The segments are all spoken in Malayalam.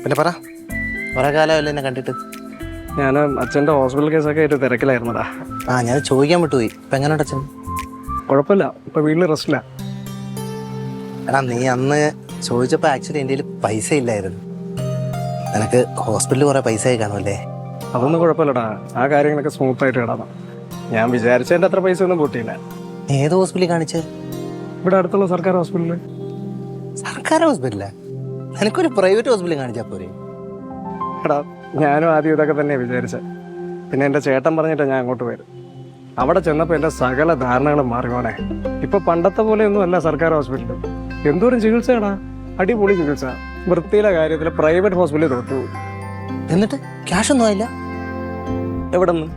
പിന്നെ പറ, കുറേ കാലമല്ലേ എന്നെ കണ്ടിട്ട്. ഞാൻ അച്ഛൻ്റെ ഹോസ്പിറ്റൽ കേസൊക്കെ ആയിട്ട് തിരക്കിലായിരുന്നടാ. ഞാൻ ചോദിക്കാൻ വിട്ടുപോയി. ഇപ്പം എങ്ങനെയുണ്ട് അച്ഛൻ? കുഴപ്പമില്ല, ഇപ്പം വീട്ടിൽ റെസ്റ്റില്ല. എടാ, നീ അന്ന് ചോദിച്ചപ്പോൾ ആക്ച്വലി എൻ്റെ കയ്യിൽ പൈസ ഇല്ലായിരുന്നു. നിനക്ക് ഹോസ്പിറ്റലിൽ കുറേ പൈസ ആയി കാണുമല്ലേ? അതൊന്നും കുഴപ്പമില്ലടാ, ആ കാര്യങ്ങളൊക്കെ സ്മൂത്തായിട്ട് ഇടാം. ഞാൻ വിചാരിച്ചതിൻ്റെ അത്ര പൈസ ഒന്നും കൂട്ടിയില്ല. ഏത് ഹോസ്പിറ്റലിൽ കാണിച്ചത്? ഇവിടെ അടുത്തുള്ള സർക്കാർ ഹോസ്പിറ്റലിൽ. സർക്കാർ ഹോസ്പിറ്റലാ? നിനക്കൊരു പ്രൈവറ്റ് ഹോസ്പിറ്റലിൽ കാണിച്ചാൽ പോരെ? എടാ, ഞാനും ആദ്യം ഇതൊക്കെ തന്നെയാണ് വിചാരിച്ചത്. പിന്നെ എൻ്റെ ചേട്ടൻ പറഞ്ഞിട്ടാണ് ഞാൻ അങ്ങോട്ട് പോയത്. അവിടെ ചെന്നപ്പോൾ എൻ്റെ സകല ധാരണകളും മാറി പോണേ. ഇപ്പോൾ പണ്ടത്തെ പോലെയൊന്നും അല്ല സർക്കാർ ഹോസ്പിറ്റൽ. എന്തോരം ചികിത്സയാടാ, അടിപൊളി ചികിത്സ. വൃത്തിയിലെ കാര്യത്തിൽ പ്രൈവറ്റ് ഹോസ്പിറ്റലിൽ തോറ്റു. എന്നിട്ട് ക്യാഷ് ഒന്നും ആയില്ല? എവിടെ നിന്ന്?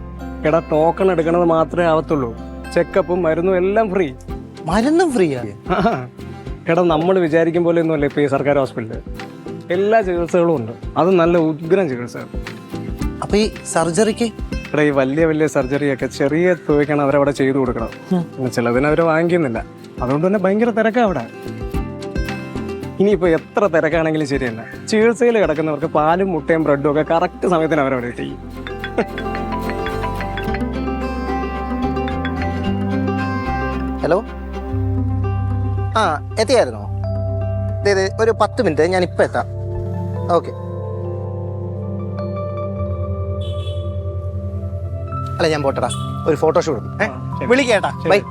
എടാ, ടോക്കൺ എടുക്കണത് മാത്രമേ ആവത്തുള്ളൂ. ചെക്കപ്പും മരുന്നും എല്ലാം ഫ്രീ. മരുന്നും ഫ്രീയാ? എടാ, നമ്മൾ വിചാരിക്കും പോലെ ഒന്നുമല്ല ഇപ്പോൾ ഈ സർക്കാർ ഹോസ്പിറ്റലിൽ. എല്ലാ ചികിത്സകളും ഉണ്ട്. അത് നല്ല ഉഗ്രം ചികിത്സ. അപ്പോൾ ഈ സർജറിക്ക്? എടാ, ഈ വലിയ വലിയ സർജറിയൊക്കെ ചെറിയ തുകയ്ക്കാണ് അവരവിടെ ചെയ്തു കൊടുക്കണം. പിന്നെ ചിലതിന് അവർ വാങ്ങിക്കുന്നില്ല. അതുകൊണ്ട് തന്നെ ഭയങ്കര തിരക്കാണ് അവിടെ. ഇനിയിപ്പോൾ എത്ര തിരക്കാണെങ്കിലും ശരിയല്ല, ചികിത്സയിൽ കിടക്കുന്നവർക്ക് പാലും മുട്ടയും ബ്രെഡും ഒക്കെ കറക്റ്റ് സമയത്തിന് അവരവിടെ ചെയ്യും. ഹലോ, എത്തിയായിരുന്നോ? അതെ, ഒരു 10 മിനിറ്റ്, ഞാൻ ഇപ്പം എത്താം. ഓക്കെ. അല്ല, ഞാൻ പോട്ടടാ, ഒരു ഫോട്ടോഷൂട്ട്. വിളിക്കേട്ടാ, ബൈ.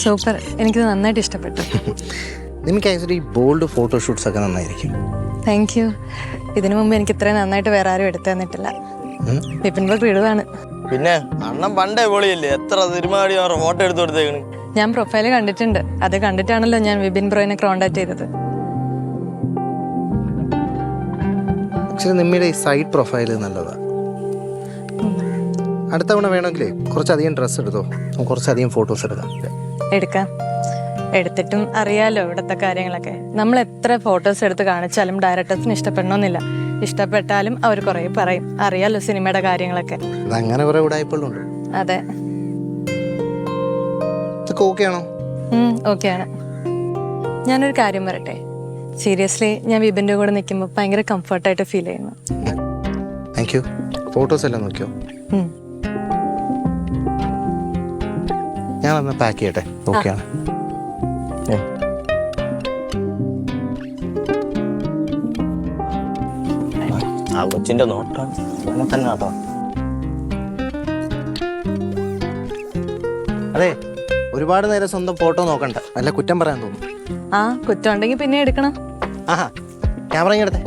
സൂപ്പർ, എനിക്കിത് നന്നായിട്ട് ഇഷ്ടപ്പെട്ടു. നിനക്ക് ആക്ച്വലി ബോൾഡ് ഫോട്ടോഷൂട്ട്സ് ഒക്കെ നന്നായിരിക്കും. Thank you. ഇതിനു മുമ്പ് എനിക്ക് ഇത്രയും നന്നായിട്ട് വേറെ ആരും എടുത്തു തന്നിട്ടില്ല. വിപിൻ ബ്രോ ഇടുവാണ്. പിന്നെ അണ്ണൻ പണ്ടേ പൊളിയല്ലേ, എത്ര തിരുമാടി ഫോട്ടോ എടുത്തു കൊടുത്തേക്കണ്. ഞാൻ പ്രൊഫൈല് കണ്ടിട്ടുണ്ട്. അത് കണ്ടിട്ടാണല്ലോ ഞാൻ വിപിൻ ബ്രോയിനെ കോണ്ടാക്ട് ചെയ്തത്. ആക്ച്വലി നിമ്മയുടെ ഈ സൈഡ് പ്രൊഫൈൽ നല്ലതാണ്. അടുത്ത തവണ വേണമെങ്കിലേ കുറച്ചധികം ഡ്രസ്സ് എടുത്തോ, കുറച്ചധികം ഫോട്ടോസ് എടുക്കാം. എടുത്തിട്ടും അറിയാലോ ഇവിടുത്തെ കാര്യങ്ങളൊക്കെ. നമ്മൾ എത്ര ഫോട്ടോസ് എടുത്ത് കാണിച്ചാലും ഡയറക്ടേഴ്സിന് ഇഷ്ടപ്പെടണമെന്നില്ല. ഇഷ്ടപ്പെട്ടാലും അവർ കുറേ പറയും. അറിയാലോ സിനിമയുടെ കാര്യങ്ങളൊക്കെ. അങ്ങനെ കുറെ ഉടായ്പകളുണ്ട്. അതെ. ഇതൊക്കെ ഓക്കെ ആണോ? ഓക്കെ ആണ്. ഞാനൊരു കാര്യം പറയട്ടെ. സീരിയസ്ലി, ഞാൻ വിപിൻ്റെ കൂടെ നിൽക്കുമ്പോൾ ഭയങ്കര കംഫർട്ടായിട്ട് ഫീൽ ചെയ്യുന്നു. Thank you. ഫോട്ടോസ് എല്ലാം നോക്കിയോ? ഞാൻ ഒന്ന് പാക്ക് ചെയ്യട്ടെ. ഓക്കെ ആണ്. ആ കൊച്ചിന്റെ നോട്ടം തന്നെ കേട്ടോ. അതെ, ഒരുപാട് നേരം സ്വന്തം ഫോട്ടോ നോക്കണ്ട, നല്ല കുറ്റം പറയാൻ തോന്നും. കുറ്റം ഉണ്ടെങ്കിൽ പിന്നെ എടുക്കണം. ക്യാമറ ഇങ്ങെടുത്തേ.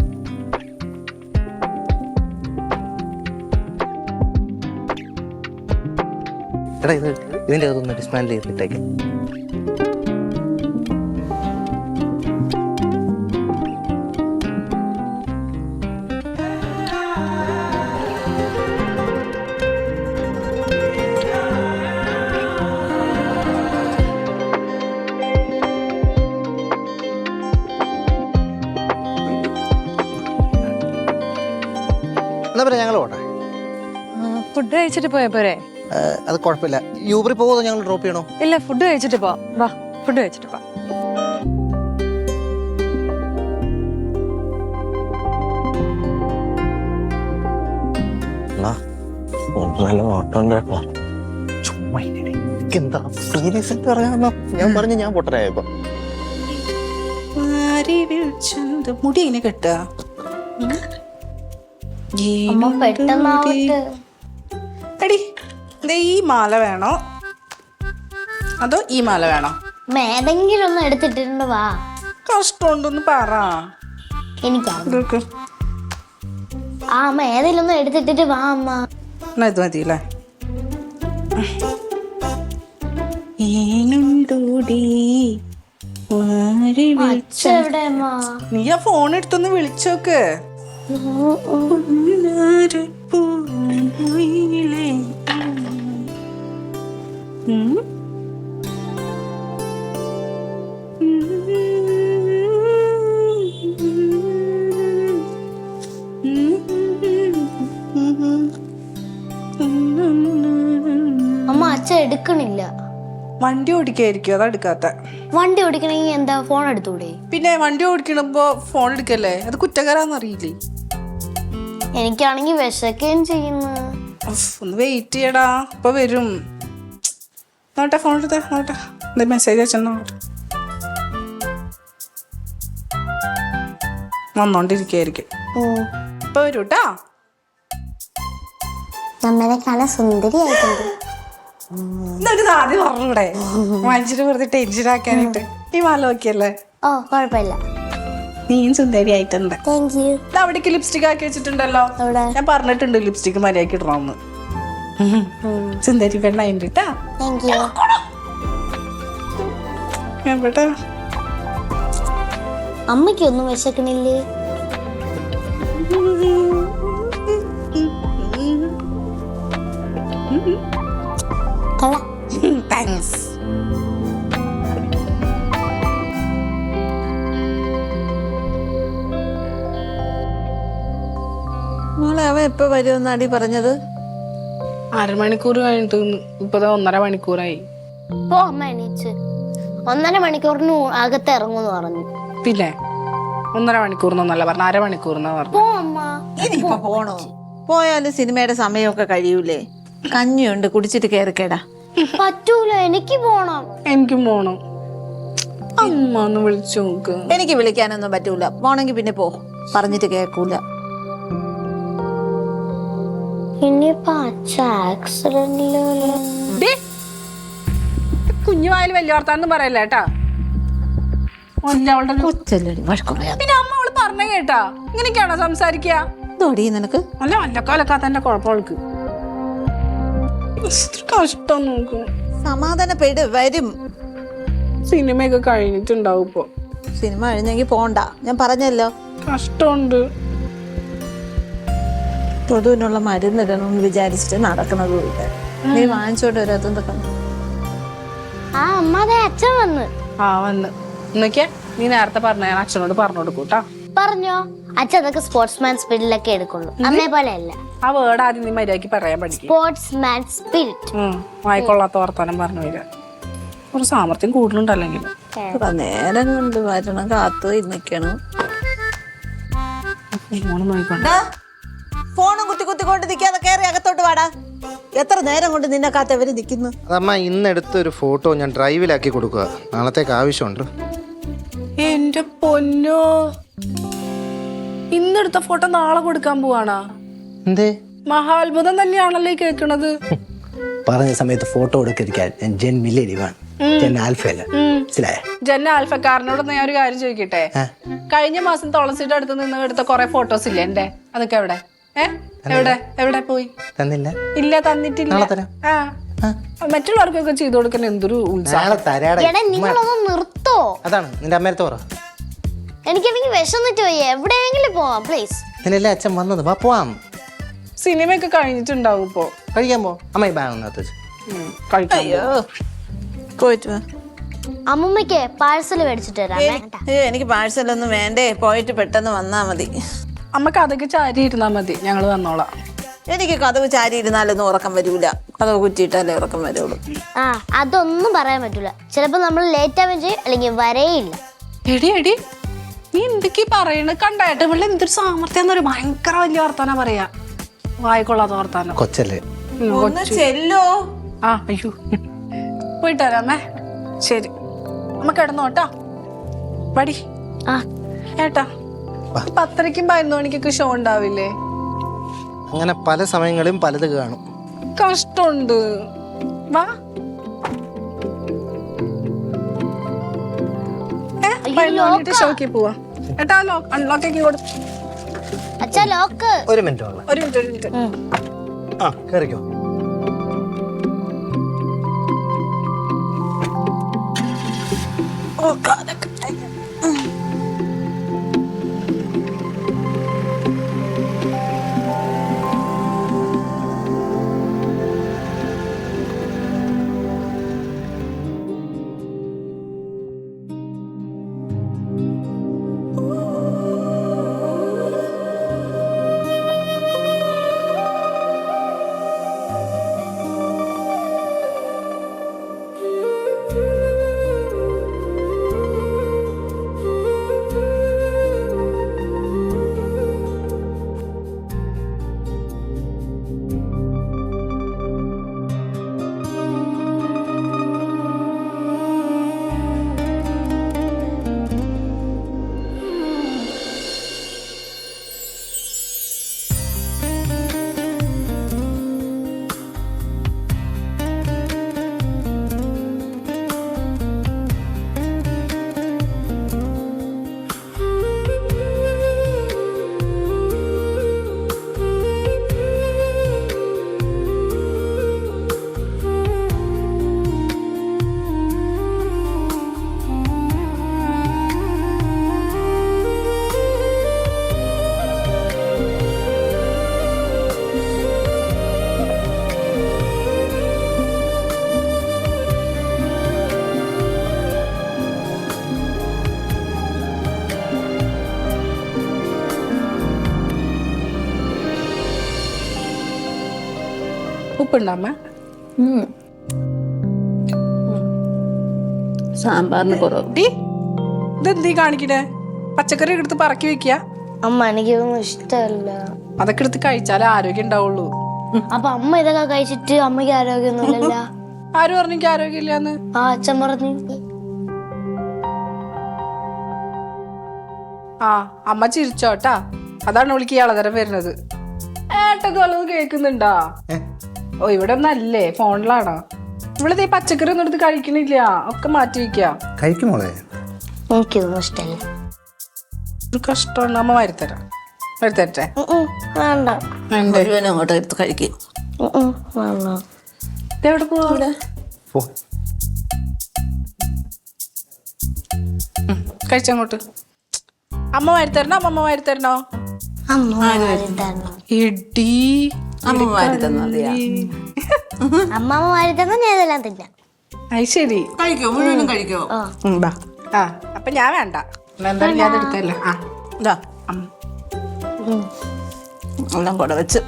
എടാ, ഇതിൻ്റെ അതൊന്ന് ഡിസ്മാൻഡിൽ ചെയ്തിട്ടേക്ക്. എന്നാ പറയാ, ഞങ്ങൾ പോട്ടെ. ഫുഡ് കഴിച്ചിട്ട് പോയാ പോരെ? അത് കുഴപ്പമില്ല. യൂബറിൽ പോകുമോ, ഞങ്ങൾ ഡ്രോപ്പ് ചെയ്യണോ? ഇല്ല, ഫുഡ് കഴിച്ചിട്ട് പോവാം. വാ, ഫുഡ് കഴിച്ചിട്ട് പോവാം. നല്ല നോട്ടം കേട്ടോ. എന്താ സീരിയസ് ആയിട്ട് പറയാമോ? ഞാൻ പറഞ്ഞു ഞാൻ പൊട്ടരായപ്പോ. മുടി എങ്ങനെ കെട്ടുക? എടി ഈ മാല വേണോ അതോ ഈ മാല വേണോ? ഏതെങ്കിലും ഒന്ന് എടുത്തിട്ടുണ്ട് വാ. കഷ്ടമുണ്ടൊന്ന് പറ. എനിക്ക് ആ അമ്മ ഏതെങ്കിലും ഒന്ന് എടുത്തിട്ടിട്ട് വാ അമ്മ. ഇത് മതിയല്ലേ? ഏനുണ്ടൂടി എവിടെ അമ്മ? നീ ആ ഫോൺ എടുത്തൊന്ന് വിളിച്ചോക്ക്. അമ്മ അച്ഛൻ എടുക്കണില്ല. വണ്ടി ഓടിക്കായിരിക്കും, അതാ എടുക്കാത്ത. വണ്ടി ഓടിക്കണമെങ്കിൽ എന്താ ഫോൺ എടുത്തൂടെ? പിന്നെ വണ്ടി ഓടിക്കണപ്പോ ഫോൺ എടുക്കല്ലേ? അത് കുറ്റക്കാരാന്നറിയില്ലേ? എനിക്കാണെങ്കി വിശക്കുകയും ചെയ്യുന്നു. ഒന്ന് വെയിറ്റ് ചെയ്യടാ, ഇപ്പൊ വരും. നോട്ടെ ഫോൺ എടുത്തേ, നോട്ടെ എന്താ മെസ്സേജ് അയച്ചെന്നോ. വന്നോണ്ടിരിക്കായിരിക്കും, ഇപ്പൊ വരൂ കേട്ടാ. നമ്മളെ കാണാൻ സുന്ദരിയായിട്ടുണ്ട്. ഇതൊക്കെ ആദ്യം പറഞ്ഞൂടെ? മനുഷ്യര് വെറുതെ ടെൻഷൻ ആക്കാനായിട്ട്. ഈ മാല നോക്കിയല്ലേ? ഓ കുഴപ്പമില്ല. നീയും സുന്ദരിയായിട്ടുണ്ട്. Thank you. അവിടേക്ക് ലിപ്സ്റ്റിക് ആക്കി വെച്ചിട്ടുണ്ടല്ലോ. ഞാൻ പറഞ്ഞിട്ടുണ്ട് ലിപ്സ്റ്റിക് മര്യാദക്ക് ഇടണമെന്ന്. സുന്ദരി പെണ്ണായിട്ട് കേട്ടാ. Thank you. എവിടെ അമ്മയ്ക്കൊന്നും വിശക്കണില്ലേ? താങ്ക്സ്. മോളെ അവൻ എപ്പോ വരുമെന്നാടി പറഞ്ഞത്? 1/2 മണിക്കൂർ കഴിഞ്ഞിട്ട് ഇപ്പൊ 1.5 മണിക്കൂറായി. പോ അമ്മ എണീച്ച്. 1.5 മണിക്കൂറിന് അകത്ത് ഇറങ്ങുമെന്ന് പറഞ്ഞു. പിന്നെ 1.5 മണിക്കൂറിനൊന്നല്ല പറഞ്ഞ, 1/2 മണിക്കൂറിനാ പറഞ്ഞു. പോ അമ്മ. ഇനിയിപ്പോ പോണോ? പോയാലും സിനിമയുടെ സമയമൊക്കെ കഴിയൂലേ? കഞ്ഞിയുണ്ട്, കുടിച്ചിട്ട് കയറിക്കേടാ. പറ്റൂല, എനിക്ക് പോണം. എനിക്കും പോണം. അമ്മ ഒന്ന് വിളിച്ചു നോക്ക്. എനിക്ക് വിളിക്കാനൊന്നും പറ്റൂല. പോണെങ്കി പിന്നെ പോ, പറഞ്ഞിട്ട് കേൾക്കൂല. ഇനിയിപ്പോ അച്ഛ ആക്സിഡന്റിലോ? കുഞ്ഞുവായാലും വലിയ വർത്താനം പറയല്ലേ കേട്ടാ. കൊച്ചല്ലടി വഴക്കുറയാ. പിന്നെ അമ്മ അവള് പറഞ്ഞ കേട്ടാ. ഇങ്ങനെയൊക്കെയാണോ സംസാരിക്കുക? ഇതോടി നിനക്ക്? അല്ല അല്ലക്കാലക്കാത്തന്റെ കുഴപ്പങ്ങൾക്ക് കഷ്ടം നോക്കും. സമാധാനപ്പെട്, വരും. സിനിമയൊക്കെ കഴിഞ്ഞിട്ടുണ്ടാവും ഇപ്പൊ. സിനിമ കഴിഞ്ഞെങ്കിൽ പോണ്ട, ഞാൻ പറഞ്ഞല്ലോ. കഷ്ടമുണ്ട്. പൊതുവിനുള്ള മരുന്നിടണമെന്ന് വിചാരിച്ചിട്ട് നടക്കുന്നതുമില്ല. നീ വാങ്ങിച്ചോണ്ട് വരാത്തൊക്കെ. ആ അമ്മ അതെ അച്ഛൻ വന്ന്. വന്ന് എന്നൊക്കെയാ നീ നേരത്തെ പറഞ്ഞ, ഞാൻ അച്ഛനോട് പറഞ്ഞു കൊടുക്കൂട്ടാ. പറഞ്ഞോ? അച്ഛൻ അതൊക്കെ സ്പോർട്സ്മാൻ സ്പിരിറ്റിലൊക്കെ എടുക്കുള്ളൂ, അമ്മയെ പോലെ അല്ല. ആ വേർഡ് ആദ്യം നീ മര്യാദക്ക് പറയാൻ പഠിക്കും. Sportsman spirit. വായിക്കൊള്ളാത്ത വർത്താനം പറഞ്ഞു വരിക. ഒരു സാമർത്ഥ്യം കൂടുതലുണ്ടല്ലെങ്കിൽ നേരം കൊണ്ട് വരണം, കാത്തു നിക്കണം. ഫോണും കുത്തിക്കൊണ്ട് നിൽക്കാതെ കയറി അകത്തോട്ട് വാടാ. എത്ര നേരം കൊണ്ട് നിന്നെ കാത്തവര് നിൽക്കുന്നു. അതമ്മ ഇന്നെടുത്തൊരു ഫോട്ടോ ഞാൻ ഡ്രൈവിലാക്കി കൊടുക്കുക, നാളത്തേക്ക് ആവശ്യമുണ്ട്. എന്റെ പൊന്നോ, ഇന്നെടുത്ത ഫോട്ടോ നാളെ കൊടുക്കാൻ പോവാണാ? എന്തേ? മഹാത്ഭുതം തന്നെയാണല്ലേ കേൾക്കണത്. പറഞ്ഞ സമയത്ത് ഫോട്ടോ എടുക്കാൻ ഞാൻ ജെൻ മില്ലിയൻ ആൽഫയല്ല, മനസ്സിലായ? ജന്ന ആൽഫക്കാരനോടൊന്ന് ഞാൻ ഒരു കാര്യം ചോദിക്കട്ടെ. കഴിഞ്ഞ മാസം തുളസിയുടെ അടുത്ത് നിന്ന് എടുത്ത കുറെ ഫോട്ടോസ് ഇല്ലേ എന്റെ? അതൊക്കെ എവിടെ? എവിടെ പോയി? തന്നില്ല. ഇല്ല, തന്നിട്ടില്ല. മറ്റുള്ളവർക്കൊക്കെ ചെയ്തു കൊടുക്കാൻ എന്തൊരു ഉത്സാഹം. നിങ്ങളൊന്ന് നിർത്തോ? അതാണ് നിന്റെ അമ്മേരത്ത് പറ. എനിക്കെനിക്ക് വിശന്നിട്ട് പോയി, എവിടെയെങ്കിലും പോവാം പ്ലീസ്. നിന്നല്ലേ അച്ഛൻ വന്നത്, വാ പോവാം. സിനിമയൊക്കെ കഴിഞ്ഞിട്ടുണ്ടാവും ഇപ്പൊ. കഴിക്കാൻ പോ. അമ്മ ബാഗ് ഒന്നകത്ത് വെച്ച് പോയിട്ട് വാ. അമ്മൂമ്മയ്ക്ക് പാഴ്സൽ മേടിച്ചിട്ട് തരാമേ. എനിക്ക് പാഴ്സലൊന്നും വേണ്ടേ, പോയിട്ട് പെട്ടെന്ന് വന്നാ മതി. അമ്മക്ക് അതൊക്കെ ചാരി ഇരുന്നാ മതി, ഞങ്ങള് വന്നോളാം. എനിക്ക് കതവ് ചാരി ഇരുന്നാലൊന്നും ഉറക്കം വരൂല, കതവ് കുറ്റിയിട്ടാലേ ഉറക്കം വരുള്ളൂ. അതൊന്നും പറയാൻ പറ്റൂല. ചിലപ്പോ നമ്മൾ ലേറ്റ് ആവുകയും ചെയ്യും, അല്ലെങ്കിൽ വരേയില്ല. എടി നീ എന്തൊക്കെയാ പറയണ? കണ്ടായിട്ട് ഇവിടെ എന്തൊരു സാമർത്ഥ്യം, ഭയങ്കര വലിയ വർത്താനം പറയാ. വായിക്കൊള്ളാത്ത വർത്താനം. കൊച്ചല്ലേ? ഒന്ന് ചെല്ലോ. ആ അയ്യോ പോയിട്ട് വരാമേ. ശരി അമ്മ കിടന്നോട്ടാ. പടി ആ ഏട്ടാ 10:30ക്കും 11 മണിക്കൊക്കെ ഷോ ഉണ്ടാവില്ലേ? അങ്ങനെ പല സമയങ്ങളിലും പലത് കാണും. കഷ്ടമുണ്ട്. വാ. 11 മണിക്ക് ഷോക്ക് പോവാ. ഏട്ടാ അൺലോക്കൊക്കെ കൊടുത്തു. അച്ഛാ ലോക്ക്. ഒരു മിനിറ്റ് ഉള്ള. ഒരു മിനിറ്റ്. ആ കയറിക്കോ. ഓ കാലൊക്കെ ഉപ്പുണ്ടാമ്മ. സാമ്പാറിന് കുറവ്. ഇതെന്തീ കാണിക്കണേ? പച്ചക്കറി എടുത്ത് പറക്കി വെക്കുക. അമ്മ എനിക്കൊന്നും ഇഷ്ടമല്ല. അതൊക്കെ എടുത്ത് കഴിച്ചാലേ ആരോഗ്യം ഉണ്ടാവുള്ളൂ. അപ്പൊ അമ്മ ഇതൊക്കെ കഴിച്ചിട്ട് അമ്മയ്ക്ക് ആരോഗ്യമൊന്നുമില്ലല്ലോ. ആര് പറഞ്ഞു എനിക്ക് ആരോഗ്യമില്ലാന്ന്? ആ അച്ഛൻ പറഞ്ഞു. ആ അമ്മ ചിരിച്ചോട്ടാ. അതാണ് വിളിക്ക് ഇളതരം വരുന്നത്. ഏട്ടത് വല്ലതും കേൾക്കുന്നുണ്ടാ? ഓ ഇവിടെ ഒന്നല്ലേ, ഫോണിലാണോ? ഇവിടെ ഈ പച്ചക്കറി ഒന്നും എടുത്ത് കഴിക്കണില്ല, ഒക്കെ മാറ്റി വെക്ക. കഴിക്കുമോളെ? എനിക്കൊന്നും ഇഷ്ടമല്ല. ഒരു കഷ്ടമാണ്. അമ്മ വരുത്തരാം. വരുത്തരട്ടെ? വേണ്ട. മുഴുവനും അങ്ങോട്ട് എടുത്ത് കഴിക്കും. വേണ്ട. എവിടെ പോവാ? പോ. കഴിച്ചങ്ങോട്ട്. അമ്മ വരുത്തരണോ? അമ്മ വരുത്തരണോ? ഇടി അമ്മമാര് തന്നതിയാ. അമ്മ വരുത്തുന്ന ഞാൻ ഇതെല്ലാം തിന്നാം. അത് ശരി. കഴിക്കോ? മുഴുവനും കഴിക്കോ? ആ അപ്പൊ ഞാൻ വേണ്ട. എന്തായാലും ഞാൻ എടുത്തല്ല. ആ ഇതാ എല്ലാം കൂടെ വെച്ച്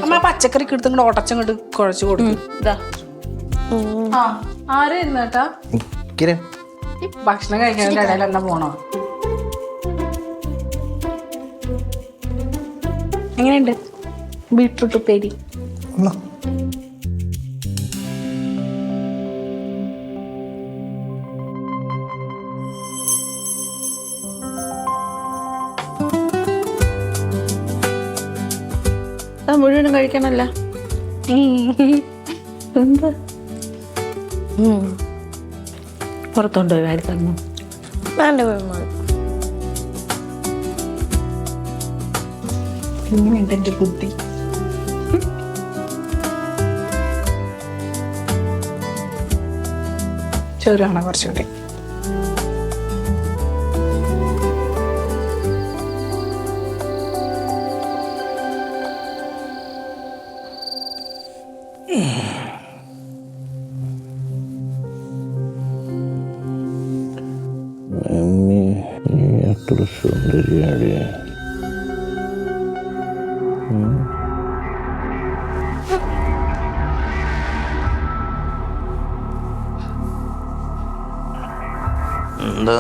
അമ്മ പച്ചക്കറിക്ക് എടുത്ത് ഓട്ടച്ചങ്ങോട്ട് കുഴച്ചു കൊടുക്കും. ആ ആരായിരുന്നു കേട്ടാ? കിരൺ. ഈ ഭക്ഷണം കഴിക്കുന്നതിന്റെ ഇടയിൽ എന്നാ പോണോ? എങ്ങനെയുണ്ട് ബീട്രൂട്ട് ഉപ്പേരി? മുഴുവനും കഴിക്കണല്ല. എന്താ പുറത്തോണ്ട് പോയി വാരി തന്നു. വേണ്ട വേണ്ട. ഇങ്ങനെയുണ്ട് എന്റെ ബുദ്ധി. ചോറാണോ കുറച്ചുകൂടി? അത്ര സുന്ദരിയാണ്. എന്താ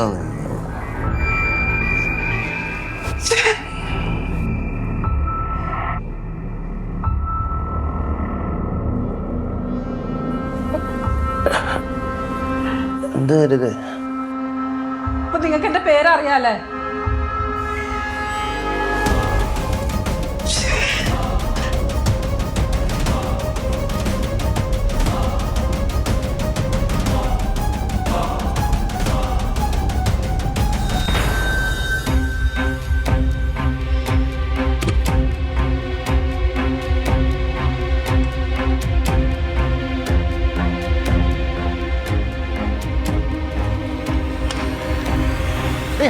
എന്ത് കരുത്? അപ്പൊ നിങ്ങൾക്ക് എന്റെ പേരറിയാലേ?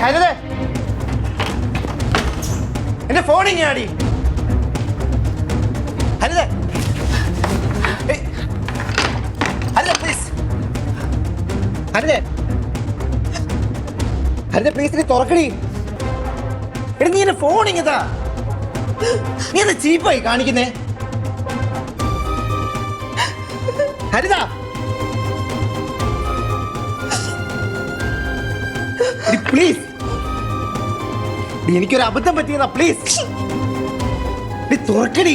ഹരിതേ, എന്റെ ഫോണിങ് ആടി. ഹരിതേ, ഹരിതേ പ്ലീസ്, ഹരിതേ, ഹരിതേ പ്ലീസ്, നീ തുറക്കടി. എടി നീ എന്റെ ഫോണിങ് താ. നീ എന്താ ചീപ്പായി കാണിക്കുന്നേ? ഹരിത, പ്ലീസ്, എനിക്കൊരു അബദ്ധം പറ്റിയതാ. പ്ലീസ് തുറക്കടി.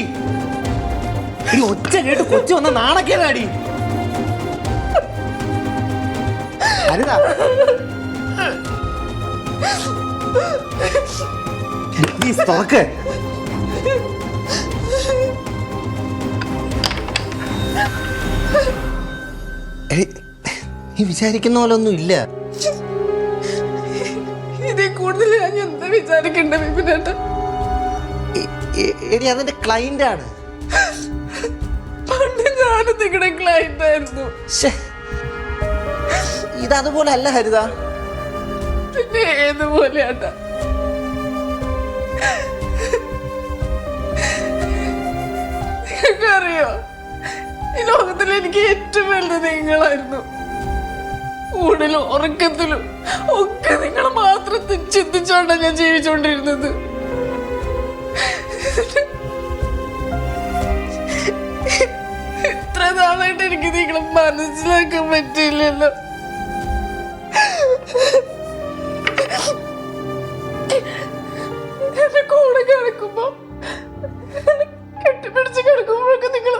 ഒച്ച കേട്ട് കൊച്ചു വന്ന നാണക്കേടാടി. ഹരിത പ്ലീസ് തുറക്ക്. നീ വിചാരിക്കുന്ന പോലെ ഒന്നും ഇല്ല. ഇതിൽ കൂടുതൽ ഞാൻ എന്താ വിചാരിക്കണ്ടേ വിപിനേട്ടാ? എടി അതെന്റെ ക്ലൈന്റ് ആണ്. പണ്ട് ഞാനും നിങ്ങളുടെ ക്ലൈന്റ് ആയിരുന്നു. ഇതതുപോലെ അല്ല ഹരിത. പിന്നെ ഏതുപോലെയാട്ടാ? നിങ്ങൾക്കറിയോ, ഈ ലോകത്തിൽ എനിക്ക് ഏറ്റവും വലുത് നിങ്ങളായിരുന്നു. ഊണിലും ഉറക്കത്തിലും ഒക്കെ നിങ്ങൾ മാത്രം ചിന്തിച്ചോണ്ടാ ഞാൻ ജീവിച്ചോണ്ടിരുന്നത്. ഇത്ര നാളായിട്ട് എനിക്ക് നിങ്ങളെ മനസ്സിലാക്കാൻ പറ്റില്ലല്ലോ. എന്റെ കൂടെ കിടക്കുമ്പോ, കെട്ടിപ്പിടിച്ച് കിടക്കുമ്പോഴൊക്കെ നിങ്ങൾ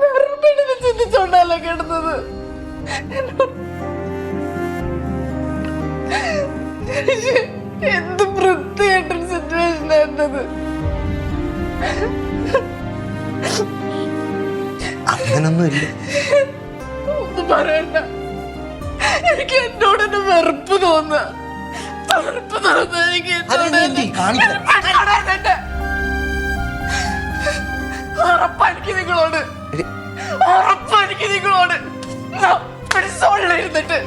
വേറൊരു പെണ്ണിനെ ചിന്തിച്ചോണ്ടല്ലേ കിടന്നത്. എന്ത് വൃത്തിയായിട്ടൊരു സിറ്റുവേഷൻ ആയിരുന്നത്. അങ്ങനൊന്നും ഇല്ല. ഒന്നും പറയണ്ട. എനിക്ക് എന്നോട് തന്നെ വെറുപ്പ് തോന്നുക. വെറുപ്പ് തോന്നുക എനിക്ക്. ഉറപ്പായിരിക്കും നിങ്ങളോട്, ഉറപ്പായിരിക്കും നിങ്ങളോട് ഇരുന്നിട്ട്.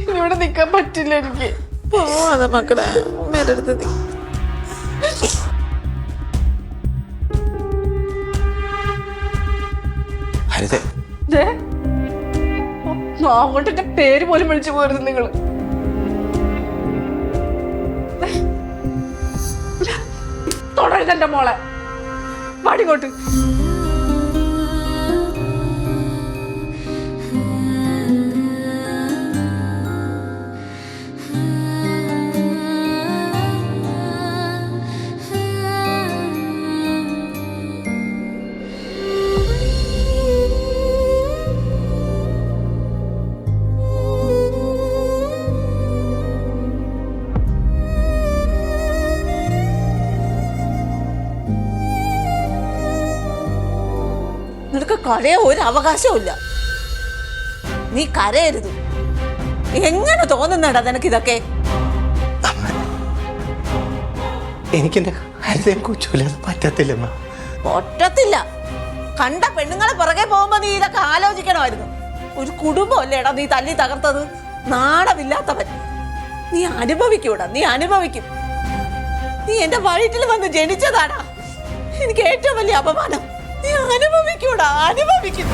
ഇവിടെ നിക്കാൻ പറ്റില്ല എനിക്ക്. പോവാതെ മക്കളെ, മേലെടുത്ത് അങ്ങോട്ട് എന്റെ പേര് പോലും വിളിച്ചു പോരുന്നു നിങ്ങള്. തുടരുത് എന്റെ മോളെ. പാടിക്കോട്ട്. നിനക്ക് കരയാൻ ഒരു അവകാശവും ഇല്ല. നീ കരയരുത്. എങ്ങനെ തോന്നുന്നടാ നിനക്ക് ഇതൊക്കെ? എനിക്കെന്റെ ഹരിതയും കൊച്ചുമില്ലാതെ പറ്റത്തില്ലമ്മ. ഒറ്റത്തില്ല. കണ്ട പെണ്ണുങ്ങളെ പുറകെ പോകുമ്പോ നീ ഇതൊക്കെ ആലോചിക്കണമായിരുന്നു. ഒരു കുടുംബം അല്ലേടാ നീ തല്ലി തകർത്തത്. നാണമില്ലാത്തവൻ. നീ അനുഭവിക്കൂടാ, നീ അനുഭവിക്കും. നീ എന്റെ വയറ്റിൽ വന്ന് ജനിച്ചതാടാ. എനിക്ക് ഏറ്റവും വലിയ അപമാനം നീ അനുഭവിക്കൂടാ അനുഭവിക്കും